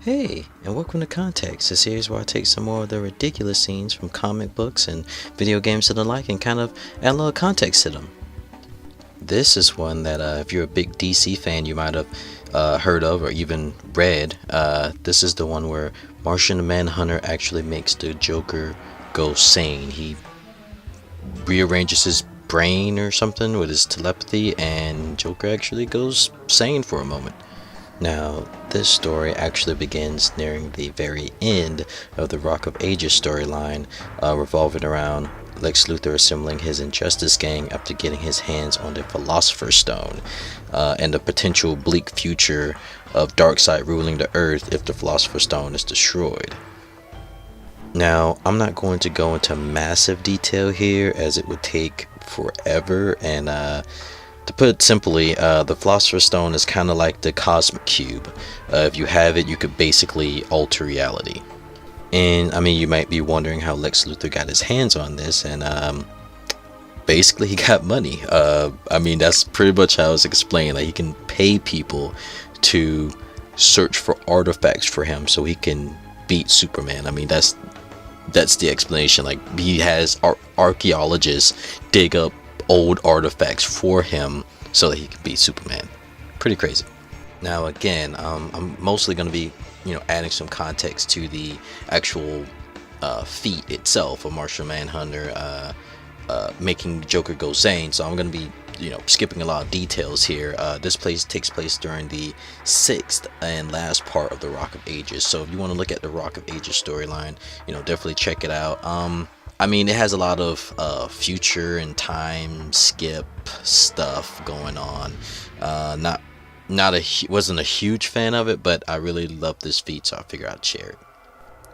Hey, and welcome to Context, a series where I take some more of the ridiculous scenes from comic books and video games and the like and kind of add a little context to them. This is one that if you're a big DC fan, you might have heard of or even read. This is the one where Martian Manhunter actually makes the Joker go sane. He rearranges his brain or something with his telepathy, and Joker actually goes sane for a moment. Now, this story actually begins nearing the very end of the Rock of Ages storyline, revolving around Lex Luthor assembling his Injustice gang after getting his hands on the Philosopher's Stone, and the potential bleak future of Darkseid ruling the Earth if the Philosopher's Stone is destroyed. Now, I'm not going to go into massive detail here as it would take forever, and to put it simply, the Philosopher's Stone is kind of like the Cosmic Cube. If you have it, you could basically alter reality. And I mean, you might be wondering how Lex Luthor got his hands on this, and basically he got money. I mean, that's pretty much how it's explained. Like, he can pay people to search for artifacts for him so he can beat Superman. I mean, that's the explanation. Like, he has archaeologists dig up old artifacts for him so that he can beat Superman. Pretty crazy. Now again, I'm mostly going to be adding some context to the actual feat itself of Martian Manhunter making Joker go sane, so I'm going to be skipping a lot of details here. This takes place during the 6th and last part of the Rock of Ages, so if you want to look at the Rock of Ages storyline, definitely check it out. I mean, it has a lot of future and time skip stuff going on. Wasn't a huge fan of it, but I really love this feat, so I figured I'd share it.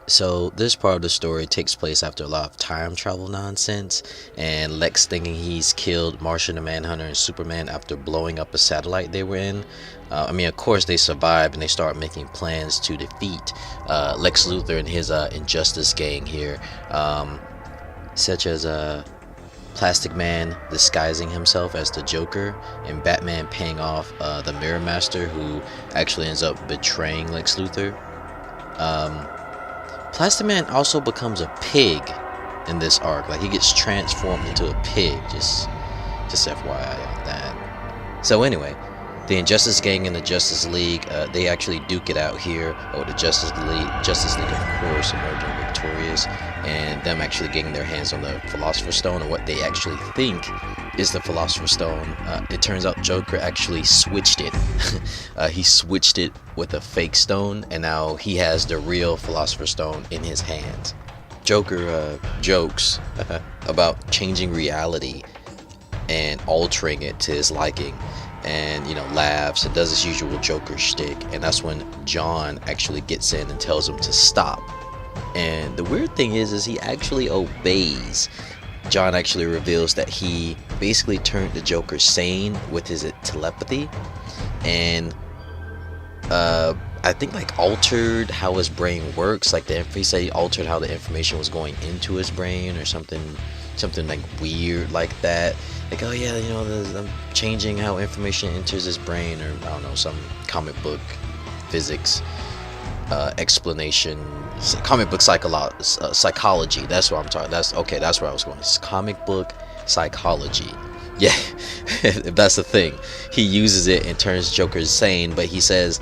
So this part of the story takes place after a lot of time travel nonsense, and Lex thinking he's killed Martian the Manhunter and Superman after blowing up a satellite they were in. I mean, of course they survive and they start making plans to defeat Lex Luthor and his Injustice gang here. Such as Plastic Man disguising himself as the Joker, and Batman paying off the Mirror Master, who actually ends up betraying Lex Luthor. Plastic Man also becomes a pig in this arc. Like, he gets transformed into a pig. Just FYI on that. So anyway, the Injustice Gang and the Justice League, they actually duke it out here with the Justice League, of course, emerging victorious, and them actually getting their hands on the Philosopher's Stone and what they actually think is the Philosopher's Stone. It turns out Joker actually switched it. He switched it with a fake stone, and now he has the real Philosopher's Stone in his hands. Joker jokes about changing reality and altering it to his liking, and laughs and does his usual Joker shtick, and that's when Jonn actually gets in and tells him to stop. And the weird thing is he actually obeys. Jonn actually reveals that he basically turned the Joker sane with his telepathy, and I think like altered how his brain works. Like, he said he altered how the information was going into his brain or something like weird like that. Like, oh yeah, I'm changing how information enters his brain, or I don't know, some comic book physics explanation, comic book psychology. That's what I'm talking. That's where I was going. It's comic book psychology. Yeah, if that's the thing, he uses it and turns Joker sane. But he says,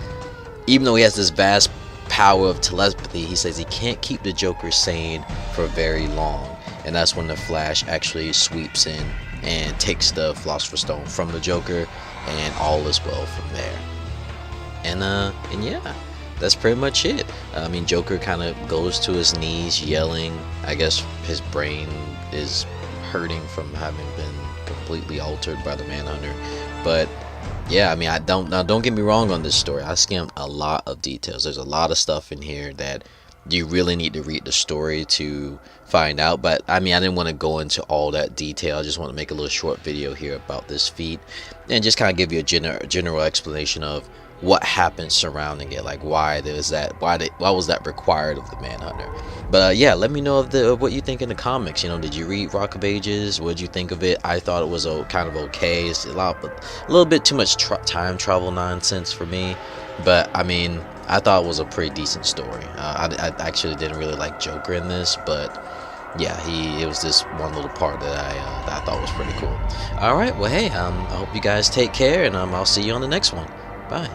even though he has this vast power of telepathy, he says he can't keep the Joker sane for very long. And that's when the Flash actually sweeps in and takes the Philosopher's Stone from the Joker, and all is well from there. And yeah, that's pretty much it. I mean, Joker kind of goes to his knees yelling. I guess his brain is hurting from having been completely altered by the Manhunter. But yeah, I mean, don't get me wrong on this story. I skimmed a lot of details. There's a lot of stuff in here that you really need to read the story to find out. But I mean, I didn't want to go into all that detail. I just want to make a little short video here about this feat and just kind of give you a general explanation of what happened surrounding it, like why was that required of the Manhunter. But yeah, let me know of what you think in the comics. Did you read Rock of Ages? What did you think of it? I thought it was kind of okay. It's a little bit too much time travel nonsense for me, but I mean, I thought it was a pretty decent story. I actually didn't really like Joker in this, but yeah, it was this one little part that I thought was pretty cool. All right, well, hey, I hope you guys take care, and I'll see you on the next one. Bye.